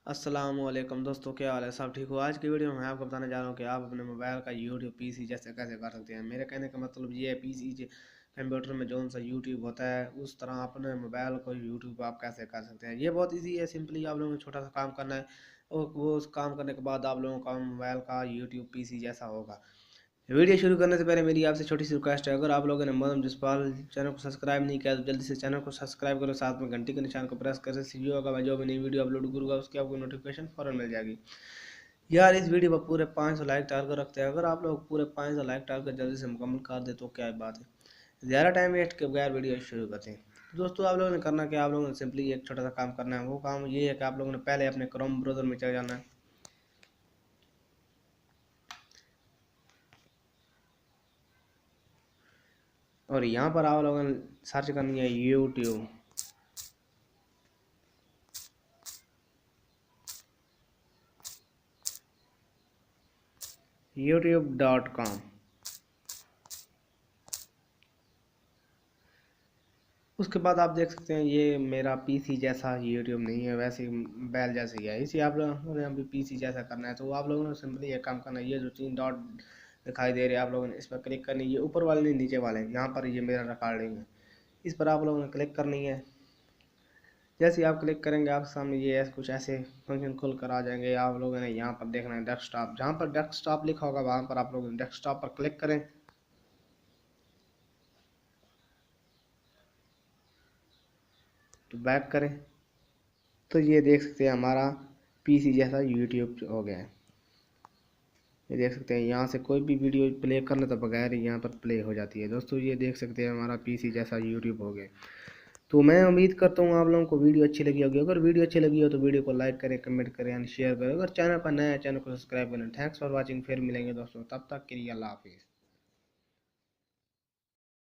अस्सलामुअलैकुम दोस्तों, क्या हाल है? सब ठीक हो? आज की वीडियो में मैं आपको बताने जा रहा हूँ कि आप अपने मोबाइल का यूट्यूब पीसी जैसे कैसे कर सकते हैं। मेरे कहने का मतलब ये है, पीसी कंप्यूटर में जो सा यूट्यूब होता है उस तरह अपने मोबाइल को यूट्यूब आप कैसे कर सकते हैं। ये बहुत इजी है, सिंपली आप लोगों को छोटा सा काम करना है और वो उस काम करने के बाद आप लोगों का मोबाइल का यूट्यूब पीसी जैसा होगा। वीडियो शुरू करने से पहले मेरी आपसे छोटी सी रिक्वेस्ट है, अगर आप लोगों ने मोहम्मद जसपाल चैनल को सब्सक्राइब नहीं किया तो जल्दी से चैनल को सब्सक्राइब करो, साथ में घंटी के निशान को प्रेस कर वीडियो होगा, मैं जो भी नई वीडियो अपलोड करूँगा उसकी आपको नोटिफिकेशन फौरन मिल जाएगी। यार इस वीडियो पर पूरे 500 लाइक टारगेट रखते हैं। अगर आप लोग पूरे 500 लाइक टारगेट जल्दी से मुकम्मल कर दे तो क्या बात है। ज़्यादा टाइम वेस्ट के बगैर वीडियो शुरू करते हैं। दोस्तों आप लोगों ने करना क्या, आप लोगों ने सिंपली एक छोटा सा काम करना है। वो काम ये है कि आप लोगों ने पहले अपने क्रोम ब्राउज़र में चले जाना है और यहाँ पर आप लोगों ने सर्च करनी है यूट्यूब। youtube.com। उसके बाद आप देख सकते हैं ये मेरा पीसी जैसा यूट्यूब नहीं है, वैसे ही बैल जैसे ही है। इसी आप लोगों ने अभी पीसी जैसा करना है तो आप लोगों ने सिंपली ये काम करना है। ये जो 3 डॉट दिखाई दे रहे हैं आप लोगों ने इस पर क्लिक करनी है। ये ऊपर वाले नहीं, नीचे वाले, यहाँ पर ये मेरा रिकॉर्डिंग है, इस पर आप लोगों ने क्लिक करनी है। जैसे आप क्लिक करेंगे आपके सामने ये कुछ ऐसे फंक्शन खुल कर आ जाएंगे। आप लोगों ने यहाँ पर देखना है डेस्कटॉप, जहाँ पर डेस्कटॉप लिखा होगा वहाँ पर आप लोग डेस्कटॉप पर क्लिक करें। तो बैक करें तो ये देख सकते हैं हमारा पीसी जैसा यूट्यूब हो गया है। ये देख सकते हैं यहाँ से कोई भी वीडियो प्ले करने तो बगैर ही यहाँ पर प्ले हो जाती है। दोस्तों ये देख सकते हैं हमारा पीसी जैसा यूट्यूब हो गया। तो मैं उम्मीद करता हूँ आप लोगों को वीडियो अच्छी लगी होगी। अगर वीडियो अच्छी लगी हो तो वीडियो को लाइक करें, कमेंट करें एंड शेयर करें। अगर चैनल पर नया है चैनल को सब्सक्राइब करें। Thanks for watching. फिर मिलेंगे दोस्तों, तब तक के लिए अल्लाह हाफिज़।